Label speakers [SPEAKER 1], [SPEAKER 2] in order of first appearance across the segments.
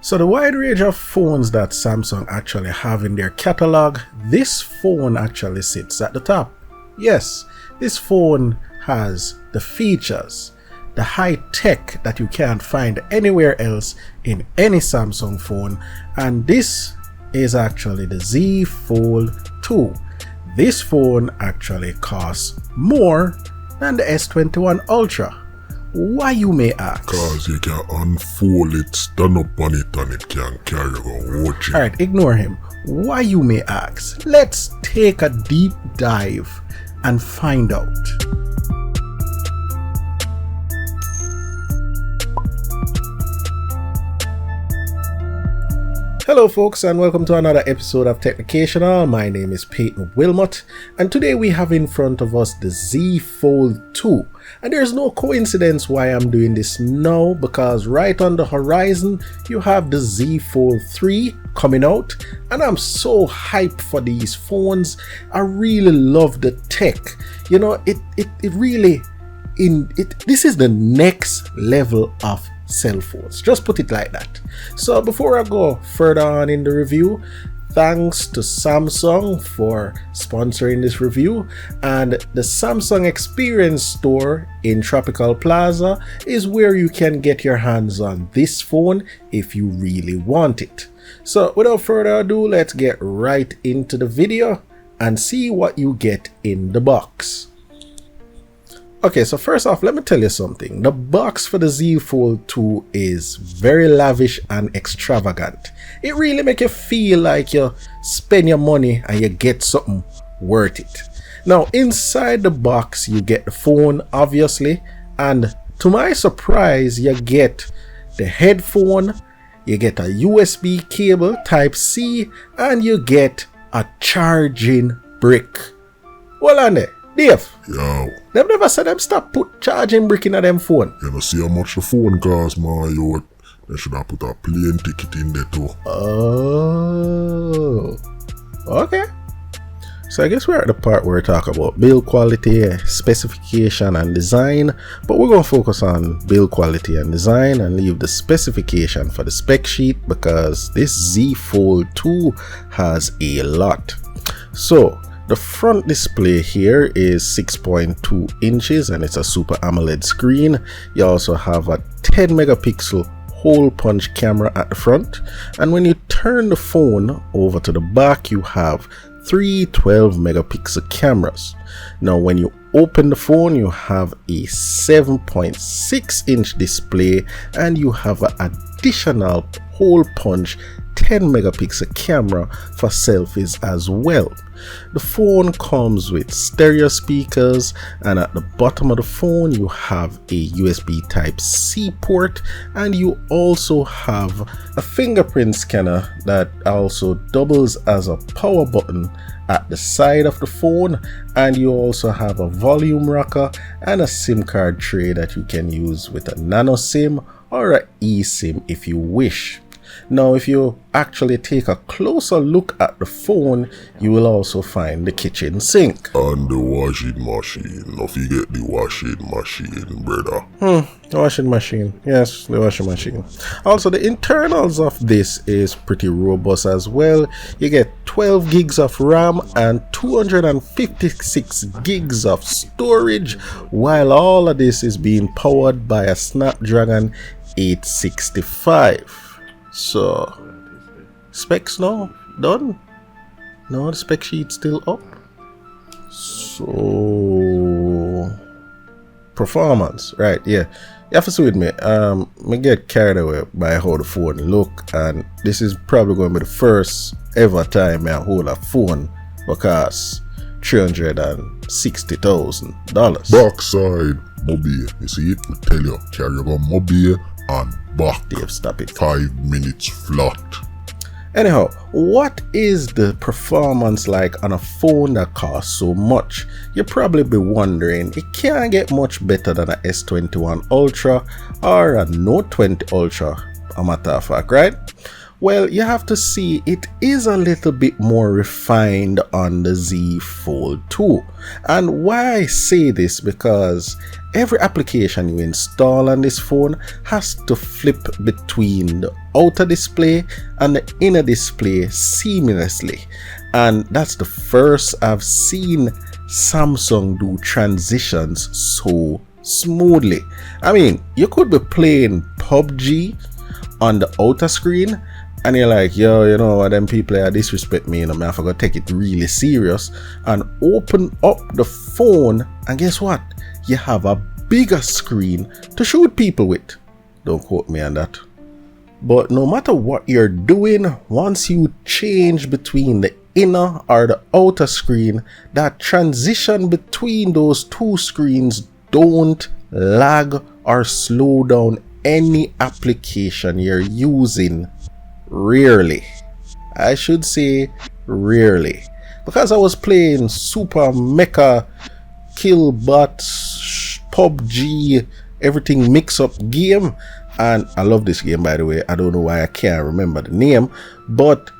[SPEAKER 1] So the wide range of phones that Samsung actually have in their catalog, this phone actually sits at the top. Yes, this phone has the features, the high tech that you can't find anywhere else in any Samsung phone, and this is actually the Z Fold 2. This phone actually costs more than the S21 Ultra. Why, you may ask?
[SPEAKER 2] Cause you can unfold it, stand up on it, and it can carry on watching.
[SPEAKER 1] Alright, ignore him. Why, you may ask? Let's take a deep dive and find out. Hello folks, and welcome to another episode of Technicational. My name is Peyton Wilmot, and today we have in front of us the Z Fold 2. And there's no coincidence why I'm doing this now, because right on the horizon you have the Z Fold 3 coming out, and I'm so hyped for these phones. I really love the tech. You know, it really this is the next level of cell phones, just put it like that. So before I go further on in the review, thanks to Samsung for sponsoring this review, and the Samsung Experience Store in Tropical Plaza is where you can get your hands on this phone if you really want it. So without further ado, let's get right into the video and see what you get in the box. Okay, so first off, let me tell you something. The box for the Z Fold 2 is very lavish and extravagant. It really makes you feel like you spend your money and you get something worth it. Now, inside the box, you get the phone, obviously, and to my surprise, you get the headphone, you get a USB cable Type-C, and you get a charging brick. Well, on there. Dave,
[SPEAKER 2] Yo,
[SPEAKER 1] them never said them stop put charging brick in them phone.
[SPEAKER 2] you know see how much the phone costs, man, yo. They should have put a plane ticket in there too.
[SPEAKER 1] Oh, okay. So I guess we're at the part where we talk about build quality, specification, and design. But we're going to focus on build quality and design and leave the specification for the spec sheet, because this Z Fold 2 has a lot. So the front display here is 6.2 inches and it's a Super AMOLED screen. You also have a 10 megapixel hole punch camera at the front, and when you turn the phone over to the back, you have three 12 megapixel cameras. Now when you open the phone, you have a 7.6 inch display, and you have an additional hole punch 10 megapixel camera for selfies as well. The phone comes with stereo speakers, and at the bottom of the phone you have a USB Type-C port, and you also have a fingerprint scanner that also doubles as a power button at the side of the phone, and you also have a volume rocker and a SIM card tray that you can use with a nano SIM or an eSIM if you wish. Now, if you actually take a closer look at the phone, you will also find the kitchen sink.
[SPEAKER 2] And the washing machine. Don't forget the washing machine, brother.
[SPEAKER 1] The washing machine. Yes, the washing machine. Also, the internals of this is pretty robust as well. You get 12 gigs of RAM and 256 gigs of storage, while all of this is being powered by a Snapdragon 865. So, specs now done? No, the spec sheet's still up. So, performance, right? Yeah, you have to see with me. Me get carried away by how the phone look, and this is probably going to be the first ever time I hold a phone because $360,000.
[SPEAKER 2] Backside, mobile. You see it? I tell you, carry on mobile and back.
[SPEAKER 1] Dave, stop it.
[SPEAKER 2] 5 minutes flat.
[SPEAKER 1] Anyhow, what is the performance like on a phone that costs so much? You'll probably be wondering. It can't get much better than a S21 Ultra or a Note 20 Ultra, a matter of fact, right? Well, you have to see it is a little bit more refined on the Z Fold 2. And why I say this, because every application you install on this phone has to flip between the outer display and the inner display seamlessly. And that's the first I've seen Samsung do transitions so smoothly. I mean, you could be playing PUBG on the outer screen and you're like, yo, you know what, them people are disrespect me, and I forgot to take it really serious, and open up the phone, and guess what? You have a bigger screen to shoot people with. Don't quote me on that. But no matter what you're doing, once you change between the inner or the outer screen, that transition between those two screens don't lag or slow down any application you're using. Rarely. I should say rarely. Because I was playing Super Mecha Killbot PUBG everything mix up game, and I love this game, by the way. I don't know why I can't remember the name, but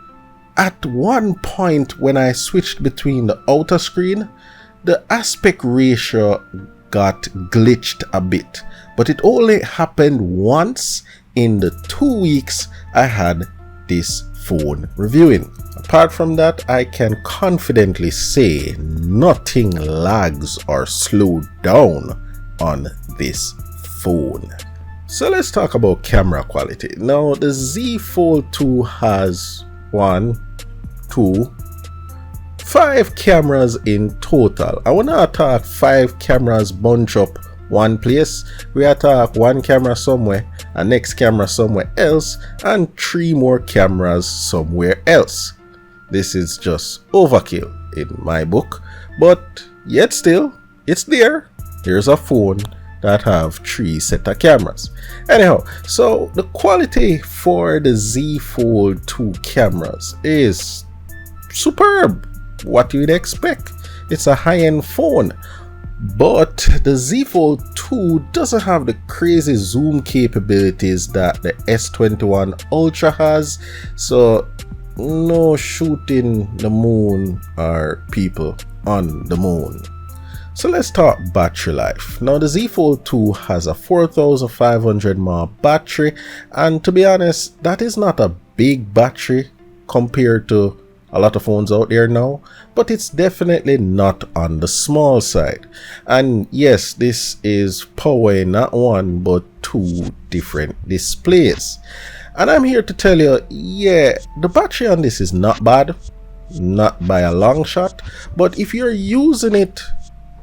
[SPEAKER 1] at one point when I switched between the outer screen, the aspect ratio got glitched a bit, but it only happened once in the 2 weeks I had this phone reviewing. Apart from that, I can confidently say nothing lags or slows down on this phone. So let's talk about camera quality. Now the Z Fold 2 has 5 cameras in total. I wanna talk 5 cameras bunch up one place. We attack 1 camera somewhere, a next camera somewhere else, and 3 more cameras somewhere else. This is just overkill in my book, but yet still, it's there. Here's a phone that have 3 set of cameras. Anyhow, so the quality for the Z Fold 2 cameras is superb. What you'd expect. It's a high-end phone. But the Z Fold 2 doesn't have the crazy zoom capabilities that the S21 Ultra has, so no shooting the moon or people on the moon. So let's talk battery life. Now the Z Fold 2 has a 4500 mAh battery, and to be honest, that is not a big battery compared to a lot of phones out there now, but it's definitely not on the small side. And yes, this is powering not 1 but 2 different displays. And I'm here to tell you, yeah, the battery on this is not bad, not by a long shot, but if you're using it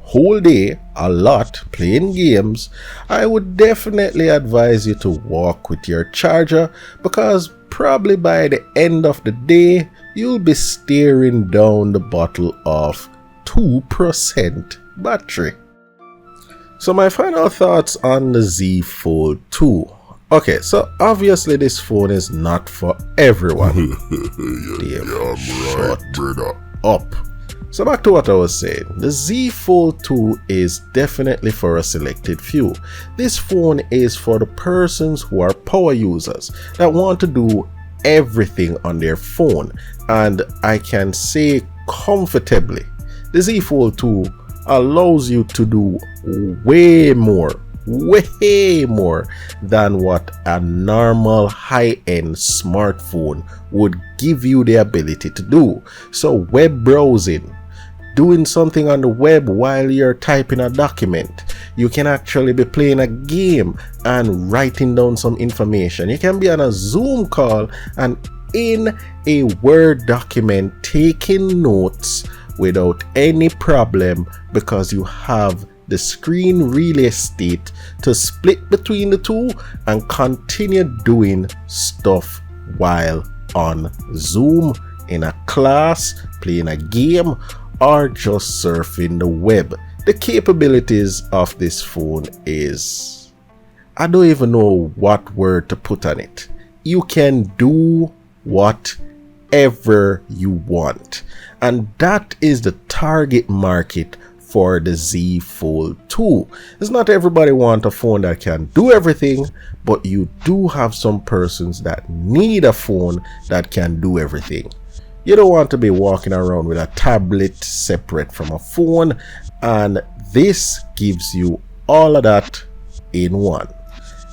[SPEAKER 1] whole day a lot playing games, I would definitely advise you to walk with your charger, because probably by the end of the day you'll be staring down the bottle of 2% battery. So my final thoughts on the Z Fold 2. Okay, so obviously this phone is not for everyone. Shut up. So back to what I was saying. The Z Fold 2 is definitely for a selected few. This phone is for the persons who are power users that want to do everything on their phone, and I can say comfortably the Z Fold 2 allows you to do way more than what a normal high-end smartphone would give you the ability to do. So web browsing, doing something on the web while you're typing a document, you can actually be playing a game and writing down some information. You can be on a Zoom call and in a Word document taking notes without any problem, because you have the screen real estate to split between the two and continue doing stuff while on Zoom, in a class, playing a game, or just surfing the web. The capabilities of this phone is, I don't even know what word to put on it. You can do whatever you want, and that is the target market for the Z Fold 2. It's not everybody want a phone that can do everything, but you do have some persons that need a phone that can do everything. You don't want to be walking around with a tablet separate from a phone, and this gives you all of that in one.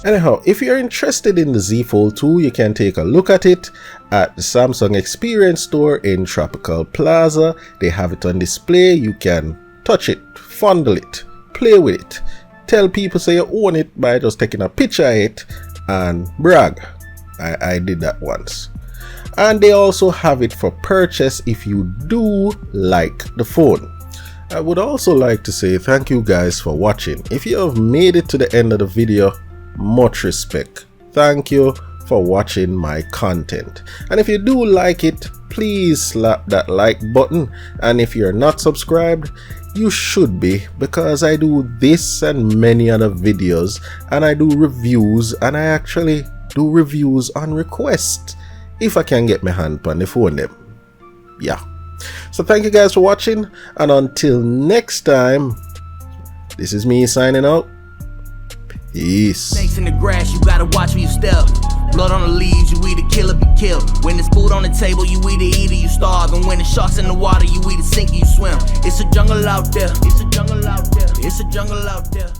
[SPEAKER 1] Anyhow, if you're interested in the Z Fold 2, you can take a look at it at the Samsung Experience Store in Tropical Plaza. They have it on display. You can touch it, fondle it, play with it, tell people say you own it by just taking a picture of it and brag. I did that once. And they also have it for purchase if you do like the phone. I would also like to say thank you guys for watching. If you have made it to the end of the video, much respect. Thank you for watching my content. And if you do like it, please slap that like button. And if you're not subscribed, you should be, because I do this and many other videos, and I do reviews, and I actually do reviews on request if I can get my hand on the phone them. Yeah. So thank you guys for watching, and until next time, this is me signing out. Peace.
[SPEAKER 3] Snakes in the grass, you gotta watch where you step. Blood on the leaves, you either kill or be killed. When there's food on the table, you either eat or you starve. And when there's sharks in the water, you either sink or you swim. It's a jungle out there. It's a jungle out there. It's a jungle out there.